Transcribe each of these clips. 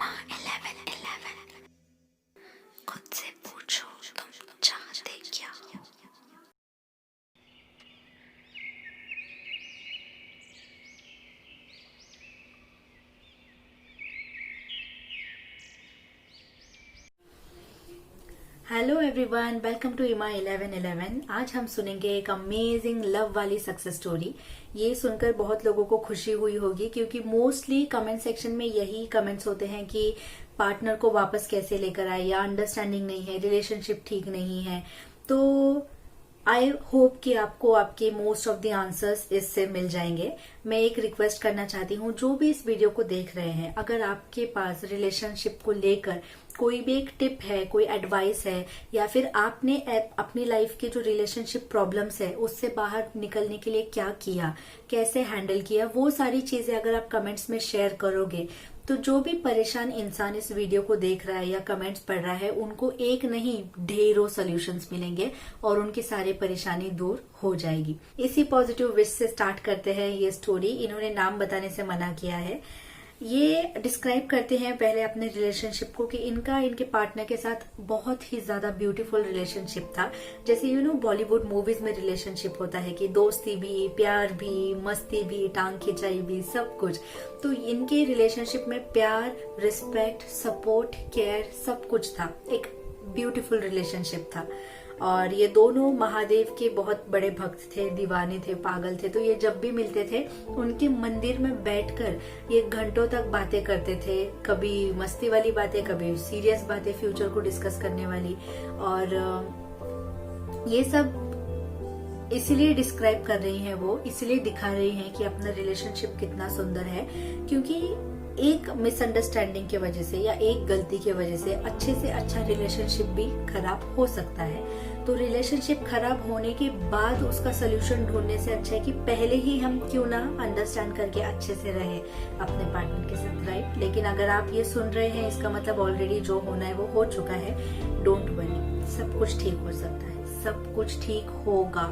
इमा 1111 खुद से पूछो तुम चाहते क्या हो। हेलो एवरीवन, वेलकम टू इमा 1111। आज हम सुनेंगे एक अमेजिंग लव वाली सक्सेस स्टोरी। ये सुनकर बहुत लोगों को खुशी हुई होगी क्योंकि मोस्टली कमेंट सेक्शन में यही कमेंट्स होते हैं कि पार्टनर को वापस कैसे लेकर आए, या अंडरस्टैंडिंग नहीं है, रिलेशनशिप ठीक नहीं है। तो आई होप कि आपको आपके मोस्ट ऑफ द आंसर्स इससे मिल जाएंगे। मैं एक रिक्वेस्ट करना चाहती हूँ, जो भी इस वीडियो को देख रहे हैं, अगर आपके पास रिलेशनशिप को लेकर कोई भी एक टिप है, कोई एडवाइस है, या फिर आपने अपनी लाइफ के जो रिलेशनशिप प्रॉब्लम्स है उससे बाहर निकलने के लिए क्या किया, कैसे हैंडल किया, वो सारी चीजें अगर आप कमेंट्स में शेयर करोगे तो जो भी परेशान इंसान इस वीडियो को देख रहा है या कमेंट्स पढ़ रहा है, उनको एक नहीं ढेरों सॉल्यूशंस मिलेंगे और उनकी सारी परेशानी दूर हो जाएगी। इसी पॉजिटिव विश से स्टार्ट करते हैं ये स्टोरी। इन्होंने नाम बताने से मना किया है। ये डिस्क्राइब करते हैं पहले अपने रिलेशनशिप को कि इनका इनके पार्टनर के साथ बहुत ही ज्यादा ब्यूटीफुल रिलेशनशिप था। जैसे बॉलीवुड मूवीज में रिलेशनशिप होता है कि दोस्ती भी, प्यार भी, मस्ती भी, टांग खिंचाई भी, सब कुछ। तो इनके रिलेशनशिप में प्यार, रिस्पेक्ट, सपोर्ट, केयर सब कुछ था। एक ब्यूटीफुल रिलेशनशिप था। और ये दोनों महादेव के बहुत बड़े भक्त थे, दीवाने थे, पागल थे। तो ये जब भी मिलते थे उनके मंदिर में बैठकर ये घंटों तक बातें करते थे, कभी मस्ती वाली बातें, कभी सीरियस बातें, फ्यूचर को डिस्कस करने वाली। और ये सब इसलिए डिस्क्राइब कर रही हैं, वो इसलिए दिखा रही हैं कि अपना रिलेशनशिप कितना सुंदर है, क्योंकि एक मिसअंडरस्टैंडिंग की वजह से या एक गलती की वजह से अच्छा रिलेशनशिप भी खराब हो सकता है। तो रिलेशनशिप खराब होने के बाद उसका सोल्यूशन ढूंढने से अच्छा है कि पहले ही हम क्यों ना अंडरस्टैंड करके अच्छे से रहे अपने पार्टनर के साथ, राइट। लेकिन अगर आप ये सुन रहे हैं, इसका मतलब ऑलरेडी जो होना है वो हो चुका है। डोंट वरी, सब कुछ ठीक हो सकता है, सब कुछ ठीक होगा,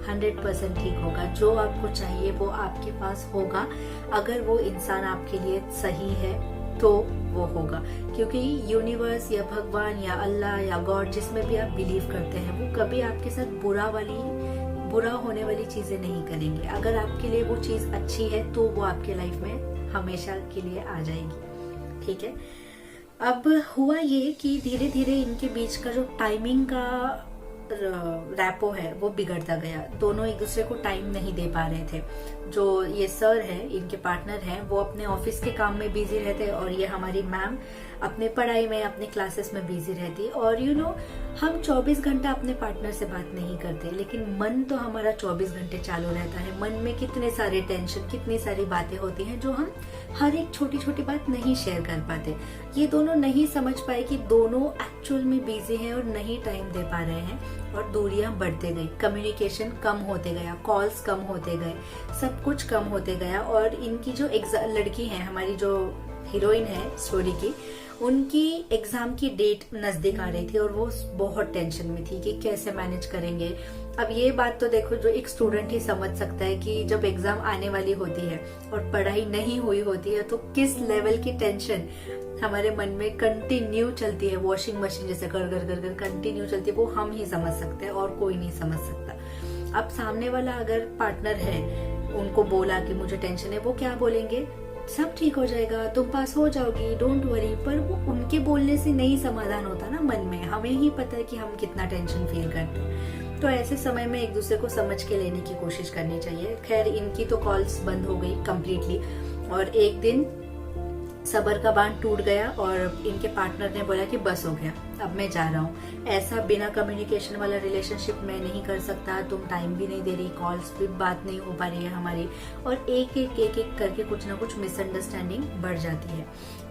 100% ठीक होगा। जो आपको चाहिए वो आपके पास होगा। अगर वो इंसान आपके लिए सही है तो वो होगा, क्योंकि यूनिवर्स या भगवान या अल्लाह या गॉड, जिसमें भी आप बिलीव करते हैं, वो कभी आपके साथ बुरा होने वाली चीजें नहीं करेंगे। अगर आपके लिए वो चीज अच्छी है तो वो आपके लाइफ में हमेशा के लिए आ जाएगी, ठीक है। अब हुआ ये कि धीरे धीरे इनके बीच का जो टाइमिंग का रैपो है वो बिगड़ता गया। दोनों एक दूसरे को टाइम नहीं दे पा रहे थे। जो ये सर है, इनके पार्टनर हैं, वो अपने ऑफिस के काम में बिजी रहते और ये हमारी मैम अपने पढ़ाई में, अपने क्लासेस में बिजी रहती। और हम 24 घंटा अपने पार्टनर से बात नहीं करते, लेकिन मन तो हमारा 24 घंटे चालू रहता है। मन में कितने सारे टेंशन, कितनी सारी बातें होती हैं जो हम हर एक छोटी छोटी बात नहीं शेयर कर पाते। ये दोनों नहीं समझ पाए कि दोनों एक्चुअल में बिजी हैं और नहीं टाइम दे पा रहे हैं, और दूरियां बढ़ते गई, कम्युनिकेशन कम होते गया, कॉल्स कम होते गए, सब कुछ कम होते गया। और इनकी जो लड़की है, हमारी जो हीरोइन है स्टोरी की, उनकी एग्जाम की डेट नजदीक आ रही थी और वो बहुत टेंशन में थी कि कैसे मैनेज करेंगे। अब ये बात तो देखो, जो एक स्टूडेंट ही समझ सकता है कि जब एग्जाम आने वाली होती है और पढ़ाई नहीं हुई होती है तो किस लेवल की टेंशन हमारे मन में कंटिन्यू चलती है। वॉशिंग मशीन जैसे कर कर कर कर कंटिन्यू चलती है, वो हम ही समझ सकते हैं और कोई नहीं समझ सकता। अब सामने वाला अगर पार्टनर है, उनको बोला कि मुझे टेंशन है, वो क्या बोलेंगे, सब ठीक हो जाएगा, तुम पास हो जाओगी, डोंट वरी। पर वो उनके बोलने से नहीं समाधान होता ना मन में। हमें ही पता है कि हम कितना टेंशन फील करते हैं। तो ऐसे समय में एक दूसरे को समझ के लेने की कोशिश करनी चाहिए। खैर, इनकी तो कॉल्स बंद हो गई कम्प्लीटली, और एक दिन सबर का बांध टूट गया और इनके पार्टनर ने बोला कि बस हो गया, अब मैं जा रहा हूँ। ऐसा बिना कम्युनिकेशन वाला रिलेशनशिप मैं नहीं कर सकता। तुम टाइम भी नहीं दे रही, कॉल्स भी बात नहीं हो पा रही है हमारी, और एक एक करके कुछ ना कुछ मिसअंडरस्टैंडिंग बढ़ जाती है।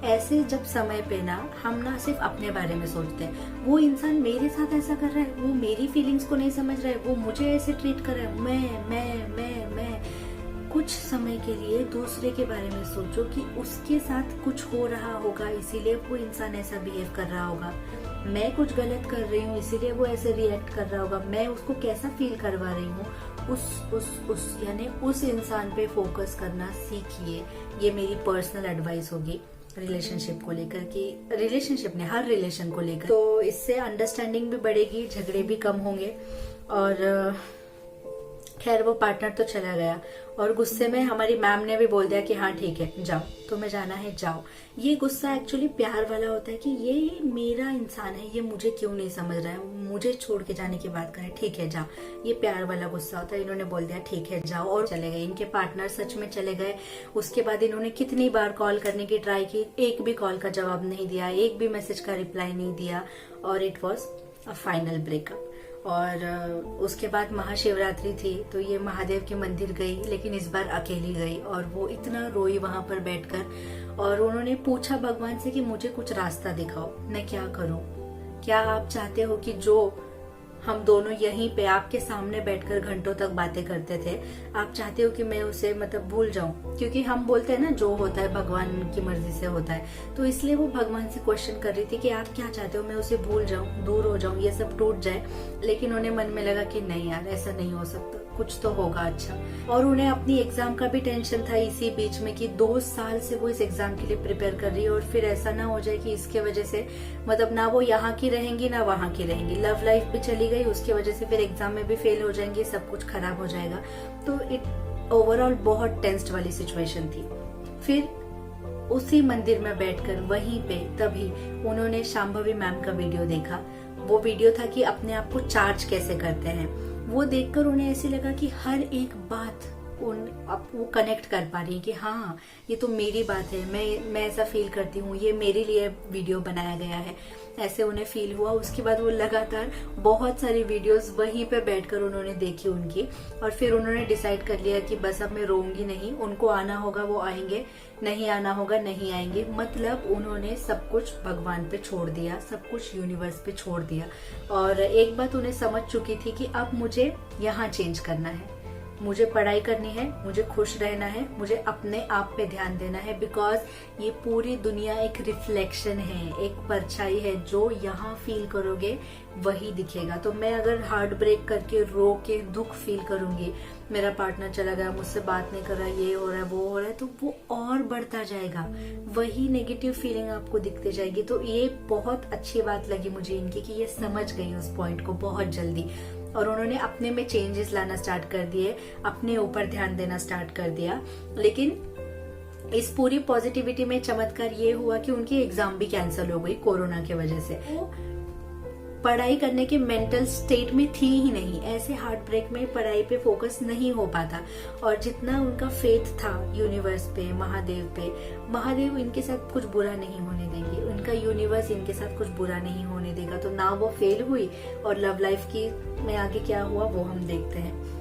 ऐसे जब समय पे ना हम ना सिर्फ अपने बारे में सोचते हैं, वो इंसान मेरे साथ ऐसा कर रहा है, वो मेरी फीलिंग्स को नहीं समझ रहा है, वो मुझे ऐसे ट्रीट कर रहा है, मैं कुछ समय के लिए दूसरे के बारे में सोचो कि उसके साथ कुछ हो रहा होगा, इसीलिए वो इंसान ऐसा बिहेव कर रहा होगा। मैं कुछ गलत कर रही हूँ इसीलिए वो ऐसे रिएक्ट कर रहा होगा। मैं उसको कैसा फील करवा रही हूँ, उस इंसान पे फोकस करना सीखिए। ये मेरी पर्सनल एडवाइस होगी। रिलेशनशिप को लेकर, कि रिलेशनशिप ने हर रिलेशन को लेकर, तो इससे अंडरस्टैंडिंग भी बढ़ेगी, झगड़े भी कम होंगे। और खैर वो पार्टनर तो चला गया और गुस्से में हमारी मैम ने भी बोल दिया कि हाँ ठीक है जाओ, तुम्हें जाना है जाओ। ये गुस्सा एक्चुअली प्यार वाला होता है कि ये मेरा इंसान है, ये मुझे क्यों नहीं समझ रहा है, मुझे छोड़ के जाने की बात करे, ठीक है जाओ। ये प्यार वाला गुस्सा होता है। इन्होंने बोल दिया ठीक है जाओ और चले गए। इनके पार्टनर सच में चले गए। उसके बाद इन्होंने कितनी बार कॉल करने की ट्राई की, एक भी कॉल का जवाब नहीं दिया, एक भी मैसेज का रिप्लाई नहीं दिया, और it was a final breakup. और उसके बाद महाशिवरात्रि थी तो ये महादेव के मंदिर गई, लेकिन इस बार अकेली गई और वो इतना रोई वहां पर बैठकर। और उन्होंने पूछा भगवान से कि मुझे कुछ रास्ता दिखाओ, मैं क्या करूं, क्या आप चाहते हो कि जो हम दोनों यहीं पे आपके सामने बैठकर घंटों तक बातें करते थे, आप चाहते हो कि मैं उसे मतलब भूल जाऊं? क्योंकि हम बोलते हैं ना जो होता है भगवान की मर्जी से होता है, तो इसलिए वो भगवान से क्वेश्चन कर रही थी कि आप क्या चाहते हो, मैं उसे भूल जाऊं, दूर हो जाऊं, ये सब टूट जाए। लेकिन उन्हें मन में लगा कि नहीं यार ऐसा नहीं हो सकता, कुछ तो होगा अच्छा। और उन्हें अपनी एग्जाम का भी टेंशन था इसी बीच में कि 2 साल से वो इस एग्जाम के लिए प्रिपेयर कर रही है, और फिर ऐसा ना हो जाए कि इसके वजह से मतलब ना वो यहाँ की रहेंगी ना वहां की रहेंगी, लव लाइफ भी चली गई उसकी वजह से, फिर एग्जाम में भी फेल हो जाएंगी, सब कुछ खराब हो जाएगा। तो इट ओवरऑल बहुत टेंस्ड वाली सिचुएशन थी। फिर उसी मंदिर में बैठकर वहीं पे तभी उन्होंने शांभवी मैम का वीडियो देखा। वो वीडियो था कि अपने आप को चार्ज कैसे करते हैं। वो देखकर उन्हें ऐसे लगा कि हर एक बात वो कनेक्ट कर पा रही है कि हाँ ये तो मेरी बात है, मैं ऐसा फील करती हूँ, ये मेरे लिए वीडियो बनाया गया है, ऐसे उन्हें फील हुआ। उसके बाद वो लगातार बहुत सारी वीडियोस वहीं पे बैठकर उन्होंने देखी उनकी, और फिर उन्होंने डिसाइड कर लिया कि बस अब मैं रोऊंगी नहीं, उनको आना होगा वो आएंगे, नहीं आना होगा नहीं आएंगे। मतलब उन्होंने सब कुछ भगवान पे छोड़ दिया, सब कुछ यूनिवर्स पे छोड़ दिया। और एक बात उन्हें समझ चुकी थी कि अब मुझे यहाँ चेंज करना है, मुझे पढ़ाई करनी है, मुझे खुश रहना है, मुझे अपने आप पे ध्यान देना है, बिकॉज ये पूरी दुनिया एक रिफ्लेक्शन है, एक परछाई है, जो यहाँ फील करोगे वही दिखेगा। तो मैं अगर हार्ट ब्रेक करके रो के दुख फील करूंगी, मेरा पार्टनर चला गया, मुझसे बात नहीं कर रहा, ये हो रहा है वो हो रहा है, तो वो और बढ़ता जाएगा, वही नेगेटिव फीलिंग आपको दिखते जाएगी। तो ये बहुत अच्छी बात लगी मुझे इनकी कि ये समझ गई उस पॉइंट को बहुत जल्दी, और उन्होंने अपने में चेंजेस लाना स्टार्ट कर दिए, अपने ऊपर ध्यान देना स्टार्ट कर दिया। लेकिन इस पूरी पॉजिटिविटी में चमत्कार ये हुआ कि उनकी एग्जाम भी कैंसिल हो गई कोरोना की वजह से। वो पढ़ाई करने के मेंटल स्टेट में थी ही नहीं, ऐसे हार्ट ब्रेक में पढ़ाई पे फोकस नहीं हो पाता। और जितना उनका फेथ था यूनिवर्स पे, महादेव पे, महादेव इनके साथ कुछ बुरा नहीं होने देंगे, उनका यूनिवर्स इनके साथ कुछ बुरा नहीं होने देगा। तो ना वो फेल हुई, और लव लाइफ की में आगे क्या हुआ वो हम देखते हैं।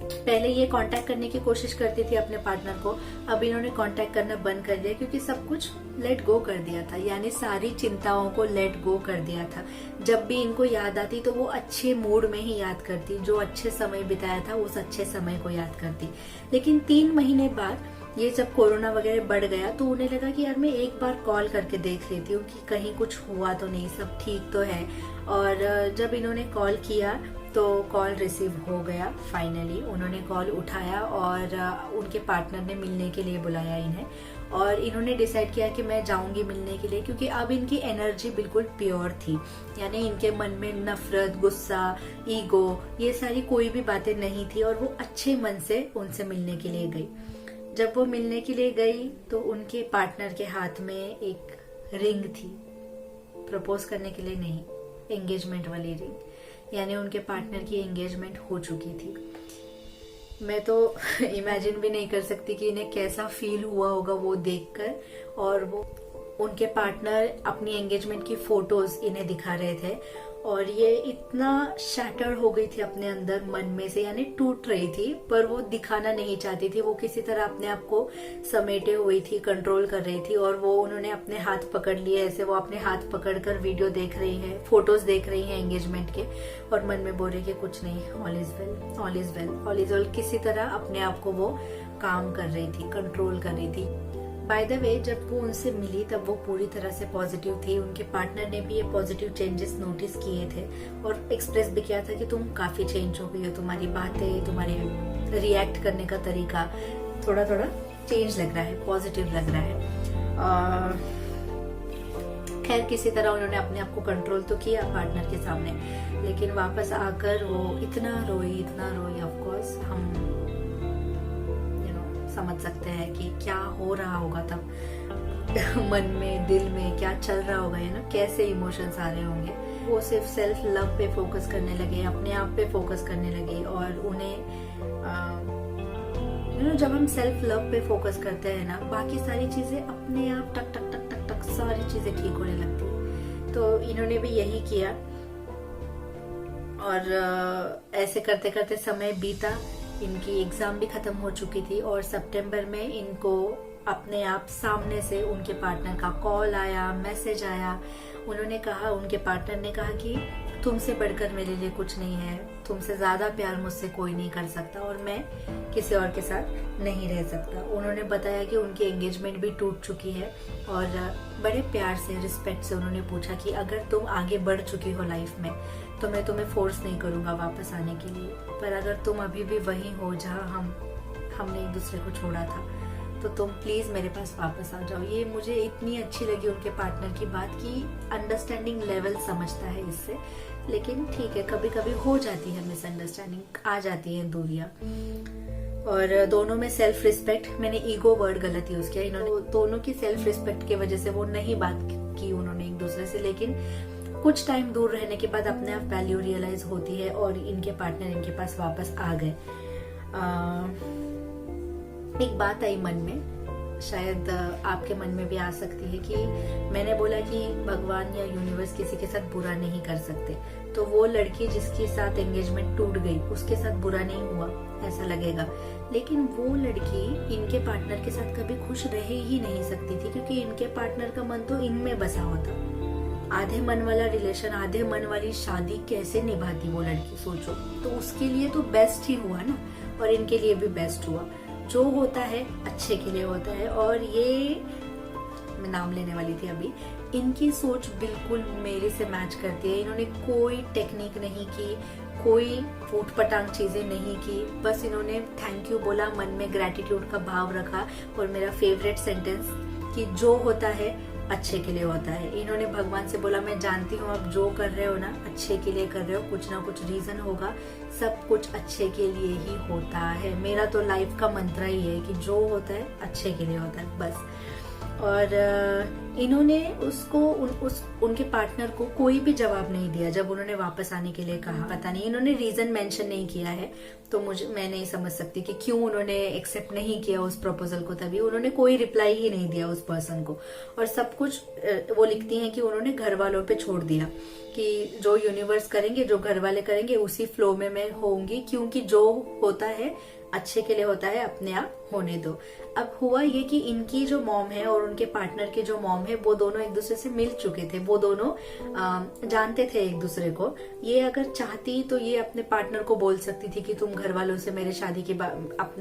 पहले ये कांटेक्ट करने की कोशिश करती थी अपने पार्टनर को, अब इन्होंने कांटेक्ट करना बंद कर दिया, क्योंकि सब कुछ लेट गो कर दिया था, यानी सारी चिंताओं को लेट गो कर दिया था। जब भी इनको याद आती तो वो अच्छे मूड में ही याद करती, जो अच्छे समय बिताया था उस अच्छे समय को याद करती। लेकिन 3 महीने बाद ये जब कोरोना वगैरह बढ़ गया तो उन्हें लगा कि यार मैं एक बार कॉल करके देख लेती हूँ कि कहीं कुछ हुआ तो नहीं, सब ठीक तो है। और जब इन्होंने कॉल किया तो कॉल रिसीव हो गया। फाइनली उन्होंने कॉल उठाया और उनके पार्टनर ने मिलने के लिए बुलाया इन्हें, और इन्होंने डिसाइड किया कि मैं जाऊंगी मिलने के लिए, क्योंकि अब इनकी एनर्जी बिल्कुल प्योर थी, यानी इनके मन में नफरत, गुस्सा, ईगो, ये सारी कोई भी बातें नहीं थी, और वो अच्छे मन से उनसे मिलने के लिए गई। जब वो मिलने के लिए गई तो उनके पार्टनर के हाथ में एक रिंग थी, प्रपोज करने के लिए नहीं, एंगेजमेंट वाली रिंग, यानी उनके पार्टनर की एंगेजमेंट हो चुकी थी। मैं तो इमेजिन भी नहीं कर सकती कि इन्हें कैसा फील हुआ होगा वो देखकर। और वो उनके पार्टनर अपनी एंगेजमेंट की फोटोज इन्हें दिखा रहे थे, और ये इतना शैटर्ड हो गई थी अपने अंदर मन में से, यानी टूट रही थी, पर वो दिखाना नहीं चाहती थी। वो किसी तरह अपने आप को समेटे हुई थी, कंट्रोल कर रही थी, और वो उन्होंने अपने हाथ पकड़ लिए, ऐसे वो अपने हाथ पकड़कर वीडियो देख रही है, फोटोज देख रही है एंगेजमेंट के, और मन में बोल रही कि कुछ नहीं, all is well, all is well, all is well. किसी तरह अपने आप को वो काम कर रही थी, कंट्रोल कर रही थी। बाय द वे जब वो उनसे मिली तब वो पूरी तरह से पॉजिटिव थी। उनके पार्टनर ने भी ये पॉजिटिव चेंजेस नोटिस किए थे और एक्सप्रेस भी किया था कि तुम काफी चेंज हो गई हो, तुम्हारी बातें, तुम्हारे रिएक्ट करने का तरीका थोड़ा थोड़ा चेंज लग रहा है, पॉजिटिव लग रहा है। खैर किसी तरह उन्होंने अपने आप को कंट्रोल तो किया पार्टनर के सामने, लेकिन वापस आकर वो इतना रोई ऑफ कोर्स हम समझ सकते हैं कि क्या हो रहा होगा तब मन में, दिल में क्या चल रहा होगा, कैसे इमोशंस आ रहे होंगे। वो सिर्फ सेल्फ लव पे फोकस करने लगे, अपने आप पे फोकस करने लगे, और उन्हें जब हम सेल्फ लव पे फोकस करते हैं ना, बाकी सारी चीजें अपने आप टक टक टक टक टक सारी चीजें ठीक होने लगती है। तो इन्होंने भी यही किया, और ऐसे करते करते समय बीता। इनकी एग्जाम भी खत्म हो चुकी थी, और सितंबर में इनको अपने आप सामने से उनके पार्टनर का कॉल आया, मैसेज आया। उनके पार्टनर ने कहा कि तुमसे बढ़कर मेरे लिए कुछ नहीं है, तुमसे ज्यादा प्यार मुझसे कोई नहीं कर सकता, और मैं किसी और के साथ नहीं रह सकता। उन्होंने बताया कि उनकी एंगेजमेंट भी टूट चुकी है, और बड़े प्यार से, रिस्पेक्ट से उन्होंने पूछा कि अगर तुम आगे बढ़ चुकी हो लाइफ में तो मैं तुम्हें फोर्स नहीं करूंगा वापस आने के लिए, पर अगर तुम अभी भी वही हो जहाँ हमने एक दूसरे को छोड़ा था, तो तुम प्लीज मेरे पास वापस आ जाओ। ये मुझे इतनी अच्छी लगी उनके पार्टनर की बात की अंडरस्टैंडिंग लेवल समझता है इससे, लेकिन ठीक है, कभी कभी हो जाती है मिसअंडरस्टैंडिंग, आ जाती है दूरियां। और दोनों में सेल्फ रिस्पेक्ट, मैंने ईगो वर्ड गलत यूज किया, इन्होंने दोनों की सेल्फ रिस्पेक्ट की वजह से वो नहीं बात की उन्होंने एक दूसरे से, लेकिन कुछ टाइम दूर रहने के बाद अपने आप वैल्यू रियलाइज होती है, और इनके पार्टनर इनके पास वापस आ गए। एक बात आई मन में, शायद आपके मन में भी आ सकती है, कि मैंने बोला कि भगवान या यूनिवर्स किसी के साथ बुरा नहीं कर सकते, तो वो लड़की जिसके साथ एंगेजमेंट टूट गई उसके साथ बुरा नहीं हुआ ऐसा लगेगा, लेकिन वो लड़की इनके पार्टनर के साथ कभी खुश रह ही नहीं सकती थी, क्योंकि इनके पार्टनर का मन तो इनमें बसा होता। आधे मन वाला रिलेशन, आधे मन वाली शादी कैसे निभाती वो लड़की, सोचो। तो उसके लिए तो बेस्ट ही हुआ ना, और इनके लिए भी बेस्ट हुआ। जो होता है अच्छे के लिए होता है, और ये मैं नाम लेने वाली थी अभी, इनकी सोच बिल्कुल मेरे से मैच करती है। इन्होंने कोई टेक्निक नहीं की, कोई फूट पटांग चीजें नहीं की, बस इन्होंने थैंक यू बोला, मन में ग्रेटिट्यूड का भाव रखा, और मेरा फेवरेट सेंटेंस कि जो होता है अच्छे के लिए होता है। इन्होंने भगवान से बोला, मैं जानती हूँ आप जो कर रहे हो ना अच्छे के लिए कर रहे हो, कुछ ना कुछ रीजन होगा, सब कुछ अच्छे के लिए ही होता है। मेरा तो लाइफ का मंत्र ही है कि जो होता है अच्छे के लिए होता है, बस। और इन्होंने उनके पार्टनर को कोई भी जवाब नहीं दिया जब उन्होंने वापस आने के लिए कहा। पता नहीं, इन्होंने रीजन मेंशन नहीं किया है, तो मैं नहीं समझ सकती कि क्यों उन्होंने एक्सेप्ट नहीं किया उस प्रपोजल को। तभी उन्होंने कोई रिप्लाई ही नहीं दिया उस पर्सन को, और सब कुछ वो लिखती हैं कि उन्होंने घर वालों पे छोड़ दिया, कि जो यूनिवर्स करेंगे, जो घर वाले करेंगे, उसी फ्लो में मैं होंगी, क्योंकि जो होता है अच्छे के लिए होता है, अपने आप होने दो। अब हुआ ये कि इनकी जो मॉम है और उनके पार्टनर की जो मॉम है, वो दोनों एक दूसरे से मिल चुके थे, वो दोनों जानते थे एक दूसरे को। ये अगर चाहती तो ये अपने पार्टनर को बोल सकती थी कि तुम घर वालों से मेरे शादी की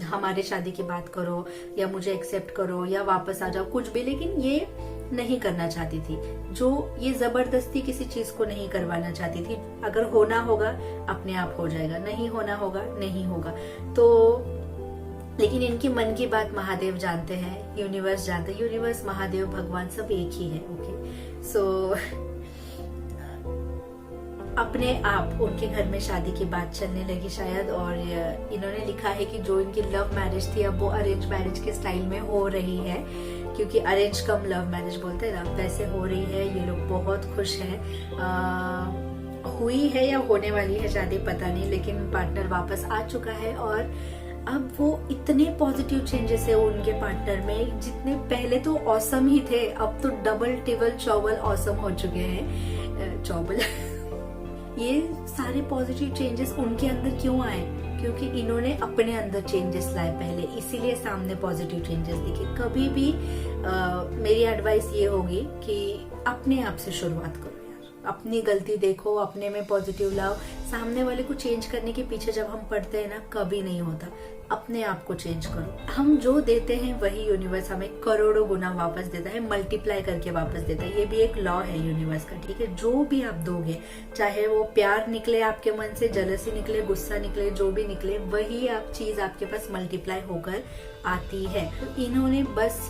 हमारे शादी की बात करो, या मुझे एक्सेप्ट करो, या वापस आ जाओ, कुछ भी, लेकिन ये नहीं करना चाहती थी। जो ये जबरदस्ती किसी चीज को नहीं करवाना चाहती थी। अगर होना होगा अपने आप हो जाएगा, नहीं होना होगा नहीं होगा। तो लेकिन इनकी मन की बात महादेव जानते हैं, यूनिवर्स जानते हैं। यूनिवर्स, महादेव, भगवान सब एक ही है। ओके, सो अपने आप उनके घर में शादी की बात चलने लगी शायद, और इन्होंने लिखा है कि जो इनकी लव मैरिज थी अब वो अरेंज मैरिज के स्टाइल में हो रही है, क्योंकि अरेंज कम लव मैरिज बोलते हैं ना, वैसे हो रही है। ये लोग बहुत खुश हैं। हुई है या होने वाली है शादी पता नहीं, लेकिन पार्टनर वापस आ चुका है, और अब वो इतने पॉजिटिव चेंजेस है उनके पार्टनर में, जितने पहले तो ऑसम ही थे, अब तो डबल टिबल चौबल ऑसम हो चुके हैं। चौबल ये सारे पॉजिटिव चेंजेस उनके अंदर क्यों आए? क्योंकि इन्होंने अपने अंदर चेंजेस लाए पहले, इसीलिए सामने पॉजिटिव चेंजेस दिखे। कभी भी मेरी एडवाइस ये होगी कि अपने आप से शुरुआत करो यार, अपनी गलती देखो, अपने में पॉजिटिव लाओ। सामने वाले को चेंज करने के पीछे जब हम पढ़ते हैं ना, कभी नहीं होता। अपने आप को चेंज करो। हम जो देते हैं वही यूनिवर्स हमें करोड़ों गुना वापस देता है, मल्टीप्लाई करके वापस देता है। ये भी एक लॉ है यूनिवर्स का, ठीक है। जो भी आप दोगे, चाहे वो प्यार निकले आपके मन से, जलसी निकले, गुस्सा निकले, जो भी निकले, वही आप चीज आपके पास मल्टीप्लाई होकर आती है। तो इन्होंने बस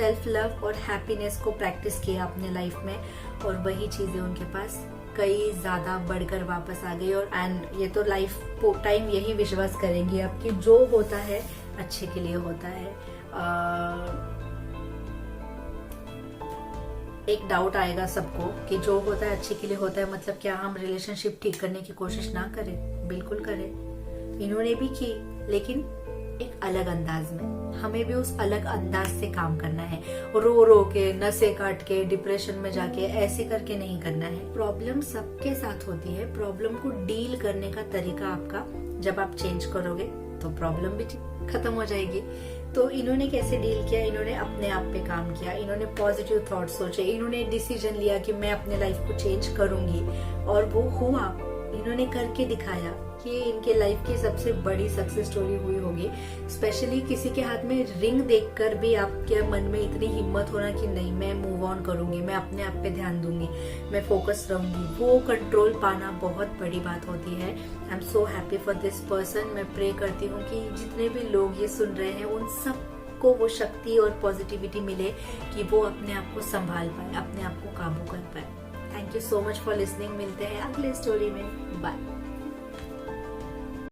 सेल्फ लव और हैप्पीनेस को प्रैक्टिस किया अपने लाइफ में, और वही चीजें उनके पास कई ज्यादा बढ़कर वापस आ गई। और एंड ये तो लाइफ टाइम यही विश्वास करेंगे आप कि जो होता है अच्छे के लिए होता है। एक डाउट आएगा सबको कि जो होता है अच्छे के लिए होता है, मतलब क्या हम रिलेशनशिप ठीक करने की कोशिश ना करें? बिल्कुल करें। इन्होंने भी की, लेकिन एक अलग अंदाज में। हमें भी उस अलग अंदाज से काम करना है, रो रो के, नसें काट के, डिप्रेशन में जाके ऐसे करके नहीं करना है। प्रॉब्लम सबके साथ होती है, प्रॉब्लम को डील करने का तरीका आपका जब आप चेंज करोगे तो प्रॉब्लम भी खत्म हो जाएगी। तो इन्होंने कैसे डील किया? इन्होंने अपने आप पे काम किया, इन्होंने पॉजिटिव थॉट सोचे, इन्होंने डिसीजन लिया कि मैं अपने लाइफ को चेंज करूंगी, और वो हुआ। इन्होंने करके दिखाया कि इनके लाइफ की सबसे बड़ी सक्सेस स्टोरी हुई होगी। स्पेशली किसी के हाथ में रिंग देखकर भी आपके मन में इतनी हिम्मत होना कि नहीं, मैं मूव ऑन करूंगी, मैं अपने आप पे ध्यान दूंगी, मैं फोकस रहूंगी, वो कंट्रोल पाना बहुत बड़ी बात होती है। I am so happy for this person. मैं प्रे करती हूँ कि जितने भी लोग ये सुन रहे हैं उन सब को वो शक्ति और पॉजिटिविटी मिले कि वो अपने आप को संभाल पाए, अपने आप को काबू कर पाए। Thank you so much for listening. मिलते हैं अगले स्टोरी में। बाय।